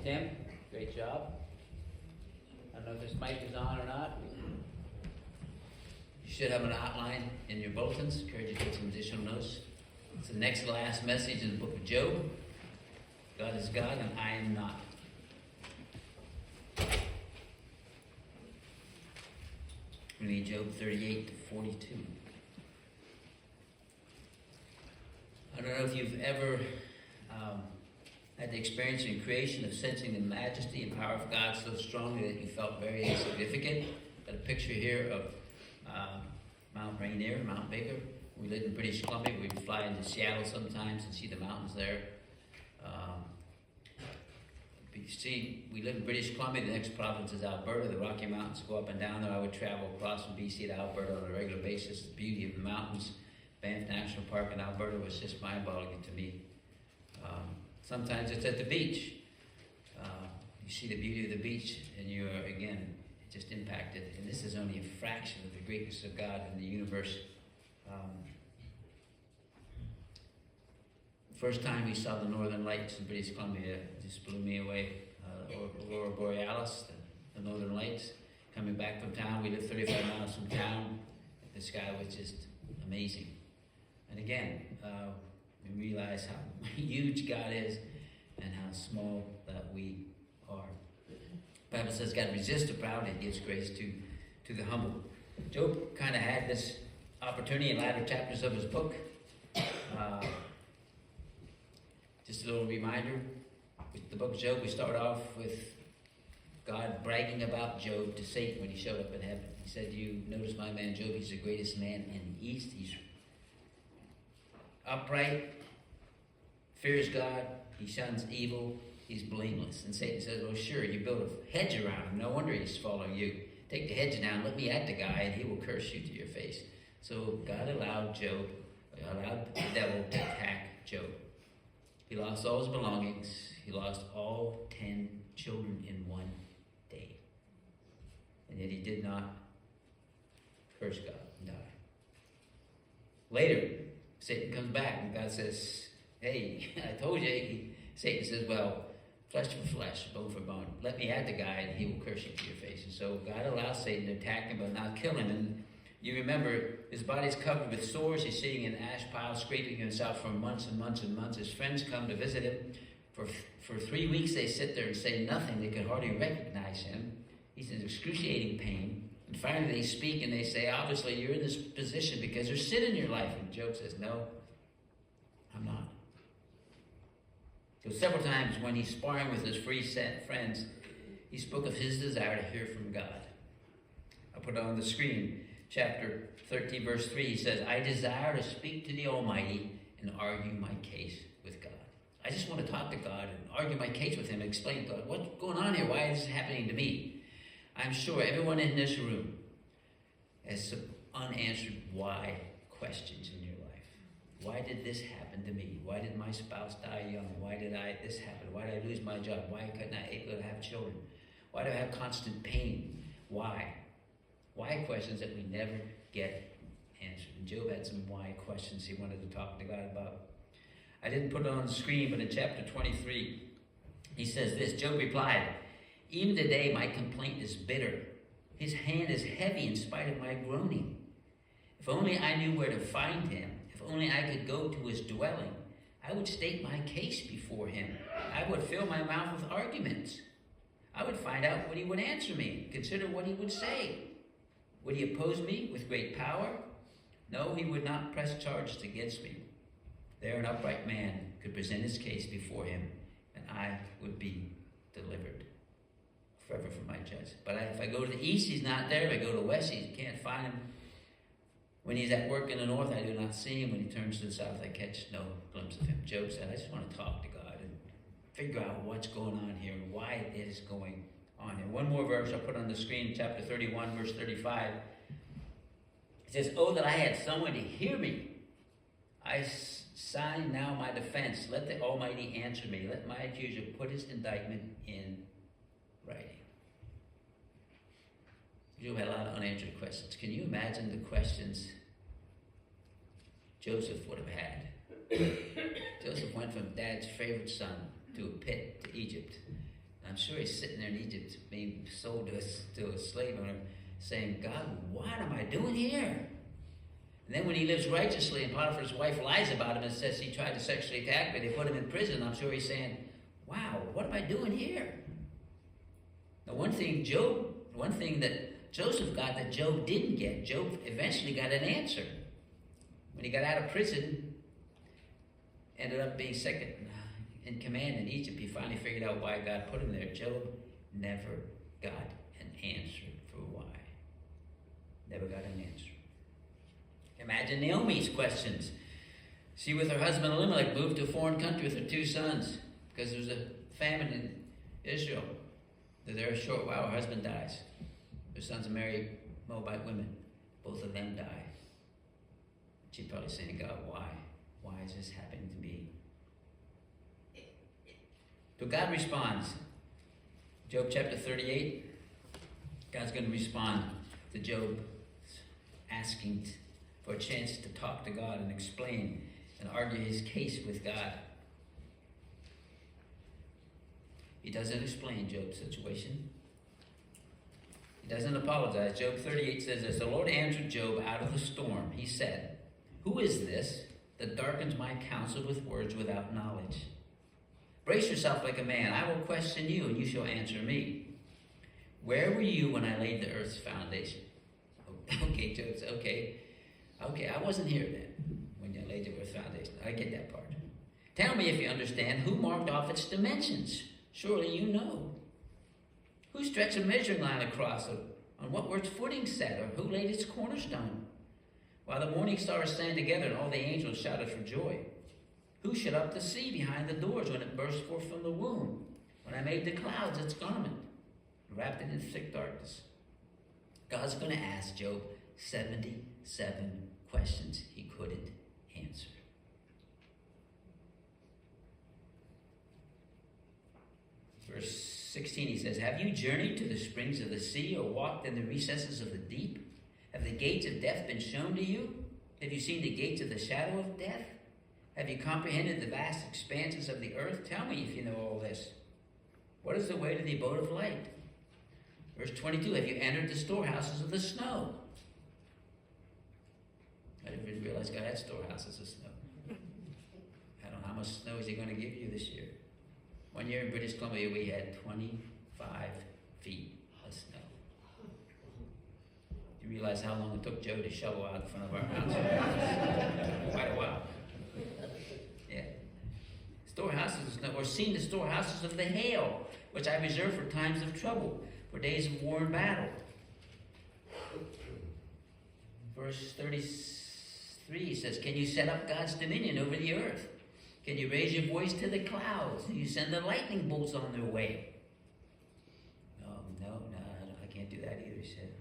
Tim. Great job. I don't know if this mic is on or not. You should have an outline in your bulletins. Encourage you to take some additional notes. It's the next to last message in the book of Job. God is God and I am not. We read Job 38 to 42. I don't know if you've ever had the experience in creation of sensing the majesty and power of God so strongly that you felt very insignificant. Got a picture here of Mount Rainier, Mount Baker. We live in British Columbia. We fly into Seattle sometimes and see the mountains there. You see, we live in British Columbia. The next province is Alberta. The Rocky Mountains go up and down there. I would travel across from BC to Alberta on a regular basis. The beauty of the mountains. Banff National Park in Alberta was just mind-boggling to me. Sometimes it's at the beach. You see the beauty of the beach and you're, again, just impacted. And this is only a fraction of the greatness of God in the universe. First time we saw the Northern Lights in British Columbia, it just blew me away. Aurora Borealis, the Northern Lights. Coming back from town, we lived 35 miles from town. The sky was just amazing. And again, we realize how huge God is and how small that we are. The Bible says God resists the proud and gives grace to the humble. Job kind of had this opportunity in latter chapters of his book. Just a little reminder, with the book of Job, we start off with God bragging about Job to Satan when he showed up in heaven. He said, you notice my man Job, he's the greatest man in the East. He's upright, fears God, he shuns evil, he's blameless. And Satan says, well, sure, you build a hedge around him. No wonder he's following you. Take the hedge down, let me at the guy, and he will curse you to your face. So God allowed the devil to attack Job. He lost all his belongings. He lost all 10 children in one day. And yet he did not curse God and die. Later, Satan comes back and God says, hey, I told you. Satan says, well, flesh for flesh, bone for bone. Let me at the guy and he will curse you to your face. And so God allows Satan to attack him but not kill him. And you remember, his body's covered with sores. He's sitting in an ash pile, scraping himself for months and months and months. His friends come to visit him. For 3 weeks, they sit there and say nothing. They could hardly recognize him. He's in excruciating pain. And finally, they speak and they say, obviously, you're in this position because there's sin in your life. And Job says, no, I'm not. So several times when he's sparring with his friends, he spoke of his desire to hear from God. I'll put it on the screen. Chapter 13, verse 3, he says, I desire to speak to the Almighty and argue my case with God. I just want to talk to God and argue my case with him and explain to God, what's going on here? Why is this happening to me? I'm sure everyone in this room has some unanswered why questions in your life. Why did this happen to me? Why did my spouse die young? Why did this happen? Why did I lose my job? Why couldn't I able to have children? Why do I have constant pain? Why? Why questions that we never get answered. And Job had some why questions he wanted to talk to God about. I didn't put it on the screen, but in chapter 23, he says this, Job replied, even today my complaint is bitter. His hand is heavy in spite of my groaning. If only I knew where to find him. If only I could go to his dwelling. I would state my case before him. I would fill my mouth with arguments. I would find out what he would answer me, consider what he would say. Would he oppose me with great power? No, he would not press charges against me. There an upright man could present his case before him, and I would be delivered forever from my judge. But if I go to the east, he's not there. If I go to the west, he can't find him. When he's at work in the north, I do not see him. When he turns to the south, I catch no glimpse of him. Job said, I just want to talk to God and figure out what's going on here and why it is going on here. One more verse I'll put on the screen, chapter 31, verse 35. It says, oh, that I had someone to hear me. I sign now my defense. Let the Almighty answer me. Let my accuser put his indictment in writing. Job had a lot of unanswered questions. Can you imagine the questions Joseph would have had? Joseph went from dad's favorite son to a pit to Egypt. I'm sure he's sitting there in Egypt being sold to a slave owner saying, God, what am I doing here? And then when he lives righteously and Potiphar's wife lies about him and says he tried to sexually attack me, they put him in prison, I'm sure he's saying, wow, what am I doing here? Now one thing that Joseph got that Job didn't get, Job eventually got an answer. When he got out of prison, ended up being second in command in Egypt, he finally figured out why God put him there. Job never got an answer for why. Never got an answer. Imagine Naomi's questions. She, with her husband Elimelech, moved to a foreign country with her 2 sons because there was a famine in Israel. They're there a short while, her husband dies. Her sons marry Moabite women. Both of them die. She's probably saying, God, why? Why is this happening to me? So God responds. Job chapter 38, God's going to respond to Job asking for a chance to talk to God and explain and argue his case with God. He doesn't explain Job's situation. He doesn't apologize. Job 38 says this, the Lord answered Job out of the storm. He said, who is this that darkens my counsel with words without knowledge? Brace yourself like a man. I will question you, and you shall answer me. Where were you when I laid the earth's foundation? Okay, Job said, okay, I wasn't here then when you laid the earth's foundation. I get that part. Tell me if you understand. Who marked off its dimensions? Surely you know. Who stretched a measuring line across it? On what were its footing set? Or who laid its cornerstone? While the morning stars sang together and all the angels shouted for joy. Who shut up the sea behind the doors when it burst forth from the womb? When I made the clouds its garment, wrapped it in thick darkness. God's going to ask Job 77 questions he couldn't answer. Verse 16, he says, have you journeyed to the springs of the sea or walked in the recesses of the deep? Have the gates of death been shown to you? Have you seen the gates of the shadow of death? Have you comprehended the vast expanses of the earth? Tell me if you know all this. What is the way to the abode of light? Verse 22, have you entered the storehouses of the snow? I didn't realize God had storehouses of snow. I don't know how much snow is he going to give you this year. One year in British Columbia, we had 25 feet of snow. You realize how long it took Joe to shovel out in front of our house? Quite a while. Yeah. Storehouses of snow, or seen the storehouses of the hail, which I reserve for times of trouble, for days of war and battle. Verse 33 says, can you set up God's dominion over the earth? Can you raise your voice to the clouds? Do you send the lightning bolts on their way? No, I can't do that either, he said.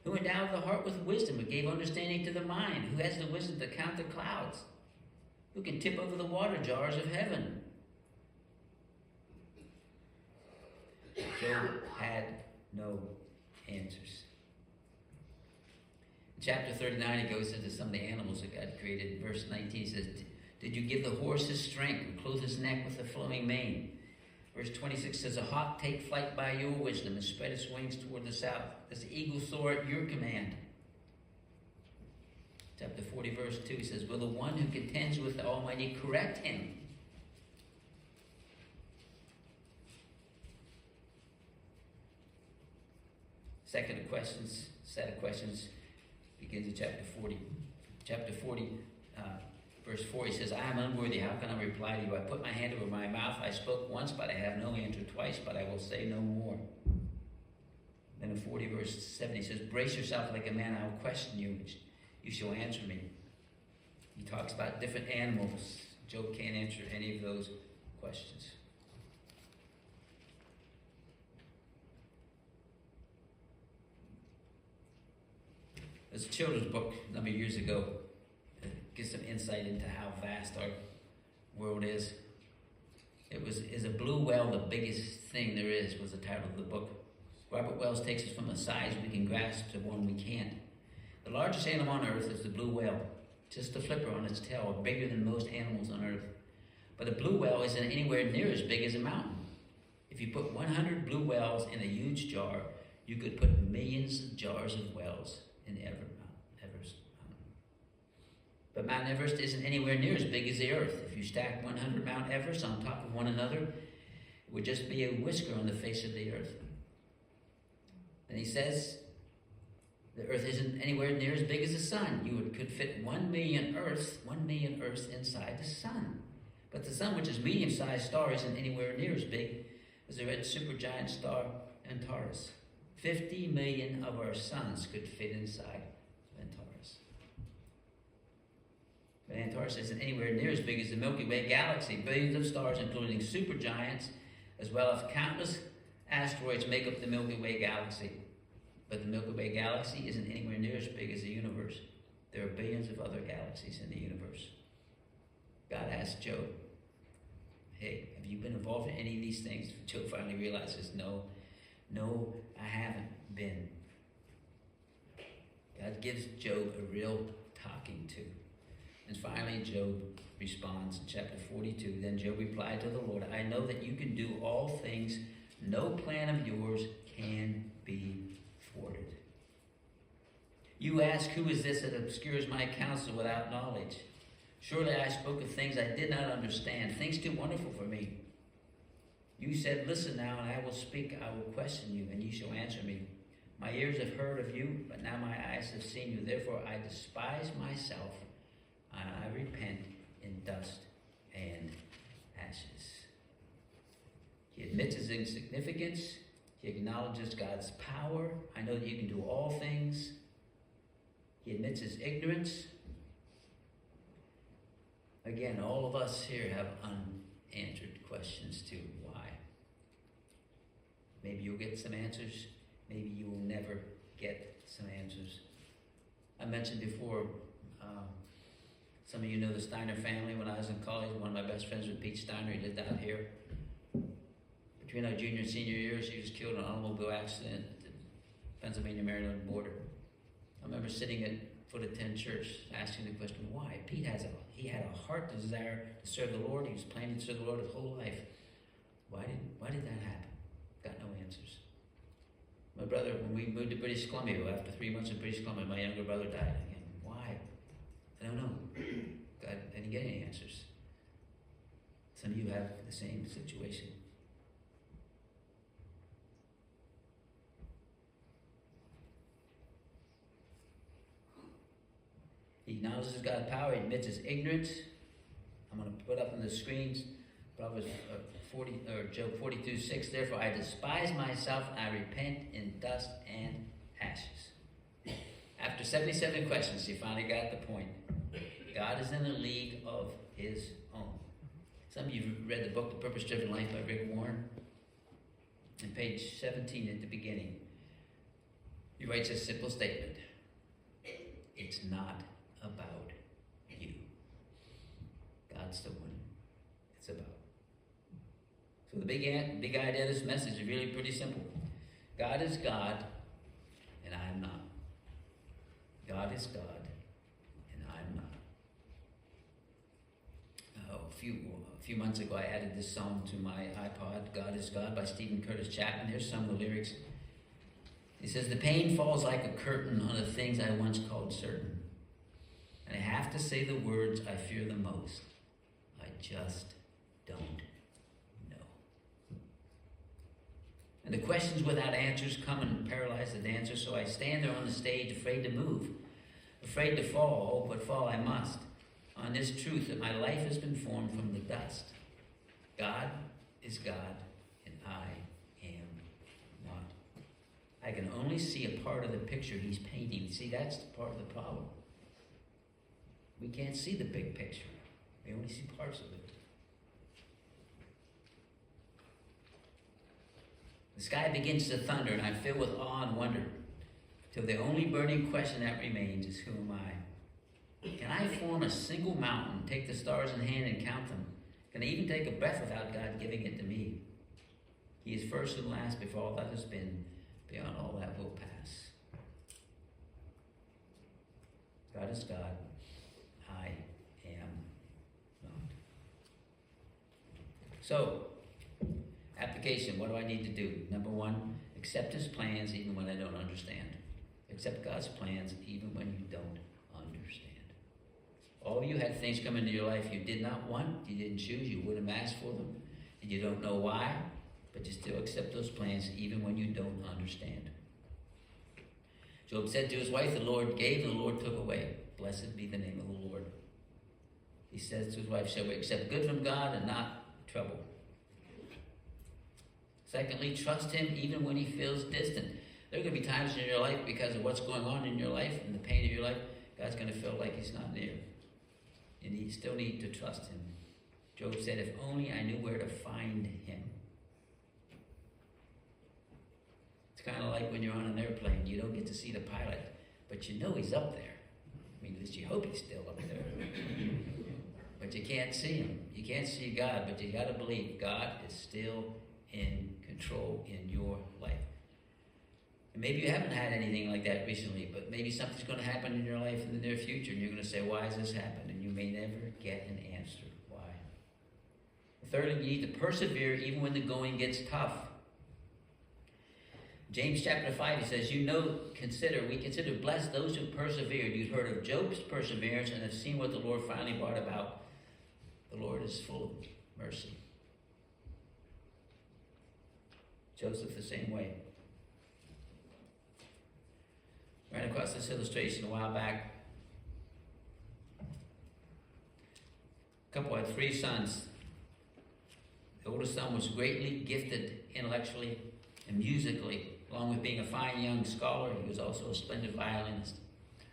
Who endowed the heart with wisdom and gave understanding to the mind? Who has the wisdom to count the clouds? Who can tip over the water jars of heaven? Job had no answers. In chapter 39, he goes into some of the animals that God created. In verse 19, he says, did you give the horse his strength and clothe his neck with a flowing mane? Verse 26 says, a hawk take flight by your wisdom and spread its wings toward the south. Does the eagle soar at your command? Chapter 40, verse 2, he says, will the one who contends with the Almighty correct him? Set of questions begins in chapter 40. Chapter 40, verse 4, he says, I am unworthy. How can I reply to you? I put my hand over my mouth. I spoke once, but I have no answer. Twice, but I will say no more. Then in 40, verse 7, he says, brace yourself like a man. I will question you. You shall answer me. He talks about different animals. Job can't answer any of those questions. There's a children's book a number of years ago that gives some insight into how vast our world is. Is a blue whale the biggest thing there is, was the title of the book. Robert Wells takes us from a size we can grasp to one we can't. The largest animal on earth is the blue whale. Just a flipper on its tail, bigger than most animals on earth. But a blue whale isn't anywhere near as big as a mountain. If you put 100 blue wells in a huge jar, you could put millions of jars of wells in Everest Mountain. But Mount Everest isn't anywhere near as big as the Earth. If you stack 100 Mount Everest on top of one another, it would just be a whisker on the face of the Earth. And he says, the Earth isn't anywhere near as big as the sun. You could fit 1 million Earths inside the sun. But the sun, which is a medium-sized star, isn't anywhere near as big as the red supergiant star Antares. 50 million of our suns could fit inside Antares. But Antares isn't anywhere near as big as the Milky Way galaxy. Billions of stars, including supergiants, as well as countless asteroids, make up the Milky Way galaxy. But the Milky Way galaxy isn't anywhere near as big as the universe. There are billions of other galaxies in the universe. God asked Job, hey, have you been involved in any of these things? Job finally realizes, no, I haven't been. God gives Job a real talking to. And finally, Job responds in chapter 42. Then Job replied to the Lord, I know that you can do all things. No plan of yours can be thwarted. You ask, who is this that obscures my counsel without knowledge? Surely I spoke of things I did not understand, things too wonderful for me. You said, listen now, and I will speak. I will question you, and you shall answer me. My ears have heard of you, but now my eyes have seen you. Therefore I despise myself, and I repent in dust and ashes. He admits his insignificance. He acknowledges God's power. I know that you can do all things. He admits his ignorance. Again, all of us here have unanswered questions too. Why? Maybe you'll get some answers. Maybe you will never get some answers. I mentioned before, some of you know the Steiner family. When I was in college, one of my best friends was Pete Steiner. He lived out here. Between our junior and senior years, he was killed in an automobile accident at the Pennsylvania-Maryland border. I remember sitting at foot of 10 church asking the question, why? Pete had a heart desire to serve the Lord. He was planning to serve the Lord his whole life. Why did that happen? Got no answers. My brother, when we moved to British Columbia, after 3 months in British Columbia, my younger brother died again. Why? I don't know. God didn't get any answers. Some of you have the same situation. He acknowledges God's power. He admits his ignorance. I'm going to put up on the screens Proverbs Job 42:6. Therefore I despise myself and I repent in dust and ashes. After 77 questions, he finally got the point. God is in a league of his own. Some of you have read the book, The Purpose-Driven Life by Rick Warren. On page 17 at the beginning, he writes a simple statement. It's not about you. God's the one it's about. So the big idea of this message is really pretty simple. God is God, and I am not. God is God, and I'm not. A few months ago, I added this song to my iPod, God is God by Stephen Curtis Chapman. Here's some of the lyrics. He says, the pain falls like a curtain on the things I once called certain. And I have to say the words I fear the most. I just don't know. And the questions without answers come and paralyze the dancer, so I stand there on the stage afraid to move, afraid to fall. Oh, but fall I must. On this truth that my life has been formed from the dust. God is God, and I am not. I can only see a part of the picture he's painting. See, that's part of the problem. We can't see the big picture. We only see parts of it. The sky begins to thunder, and I'm filled with awe and wonder, till the only burning question that remains is, who am I? Can I form a single mountain, take the stars in hand and count them? Can I even take a breath without God giving it to me? He is first and last before all that has been, beyond all that will pass. God is God. I am not. So, Application, what do I need to do? Number one, accept his plans even when I don't understand. Accept God's plans even when you don't understand. All you had things come into your life you did not want, you didn't choose, you wouldn't have asked for them, and you don't know why, but you still accept those plans even when you don't understand. Job said to his wife, the Lord gave, the Lord took away. Blessed be the name of the Lord. He says to his wife, shall we accept good from God and not trouble? Secondly, trust him even when he feels distant. There are going to be times in your life, because of what's going on in your life and the pain of your life, God's going to feel like he's not near. And you still need to trust him. Job said, if only I knew where to find him. It's kind of like when you're on an airplane. You don't get to see the pilot, but you know he's up there. I mean, at least you hope he's still up there. But you can't see him. You can't see God, but you got to believe God is still in control in your life. And maybe you haven't had anything like that recently, but maybe something's going to happen in your life in the near future, and you're going to say, why has this happened? And you may never get an answer. Why? Thirdly, you need to persevere even when the going gets tough. James chapter 5, he says, we consider blessed those who persevered. You've heard of Job's perseverance and have seen what the Lord finally brought about. The Lord is full of mercy. Joseph the same way. Ran across this illustration a while back. A couple had 3 sons. The oldest son was greatly gifted intellectually and musically. Along with being a fine young scholar, he was also a splendid violinist.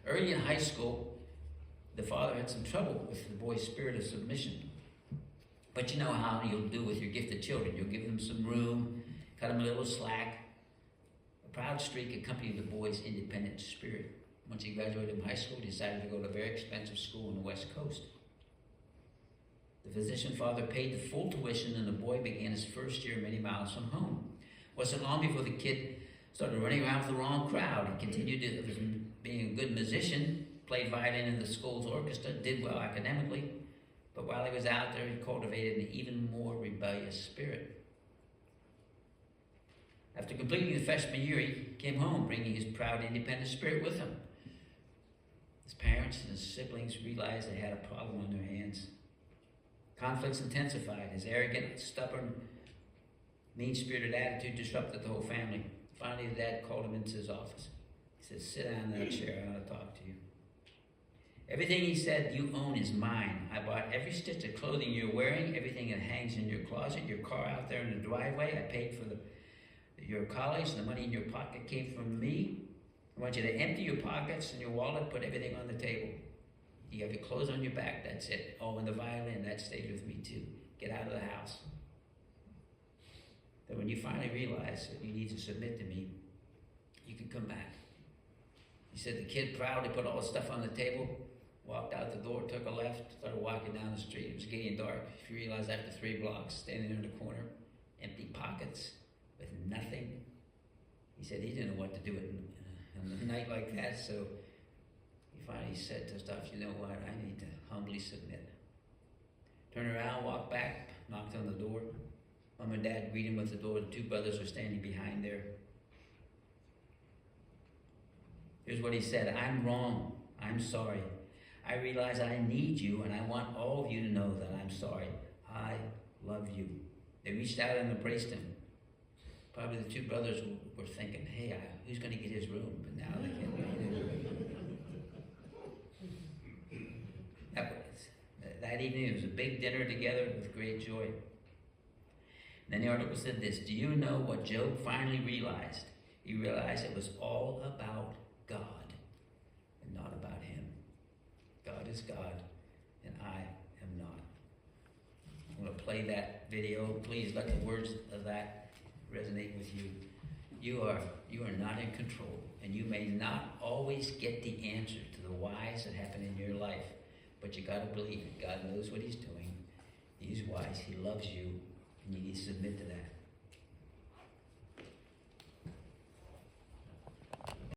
Early in high school, the father had some trouble with the boy's spirit of submission. But you know how you'll do with your gifted children. You'll give them some room, cut them a little slack. A proud streak accompanied the boy's independent spirit. Once he graduated from high school, he decided to go to a very expensive school on the West Coast. The physician father paid the full tuition, and the boy began his first year many miles from home. It wasn't long before the kid started running around with the wrong crowd. He continued to being a good musician, played violin in the school's orchestra, did well academically, but while he was out there, he cultivated an even more rebellious spirit. After completing the freshman year, he came home, bringing his proud, independent spirit with him. His parents and his siblings realized they had a problem on their hands. Conflicts intensified. His arrogant, stubborn, mean-spirited attitude disrupted the whole family. Finally, the dad called him into his office. He said, sit down in that chair, I want to talk to you. Everything, he said, you own is mine. I bought every stitch of clothing you're wearing, everything that hangs in your closet, your car out there in the driveway. I paid for your college. The money in your pocket came from me. I want you to empty your pockets and your wallet, put everything on the table. You have your clothes on your back, that's it. Oh, and the violin, that stays with me too. Get out of the house. That when you finally realize that you need to submit to me, you can come back. He said the kid proudly put all the stuff on the table, walked out the door, took a left, started walking down the street. It was getting dark. He realized after 3 blocks, standing there in the corner, empty pockets with nothing. He said he didn't know what to do in a night like that, so he finally said to himself, you know what, I need to humbly submit. Turned around, walked back, knocked on the door. Mom and Dad greeted him with the door. The 2 brothers were standing behind there. Here's what he said, I'm wrong, I'm sorry. I realize I need you, and I want all of you to know that I'm sorry. I love you. They reached out and embraced him. Probably the 2 brothers were thinking, hey, who's going to get his room? But now they can't get his room. That evening, it was a big dinner together with great joy. Then the article said this, do you know what Job finally realized? He realized it was all about God and not about him. God is God, and I am not. I'm going to play that video. Please let the words of that resonate with you. You are not in control, and you may not always get the answer to the whys that happen in your life, but you got to believe it. God knows what he's doing. He's wise. He loves you, and you need to submit to that.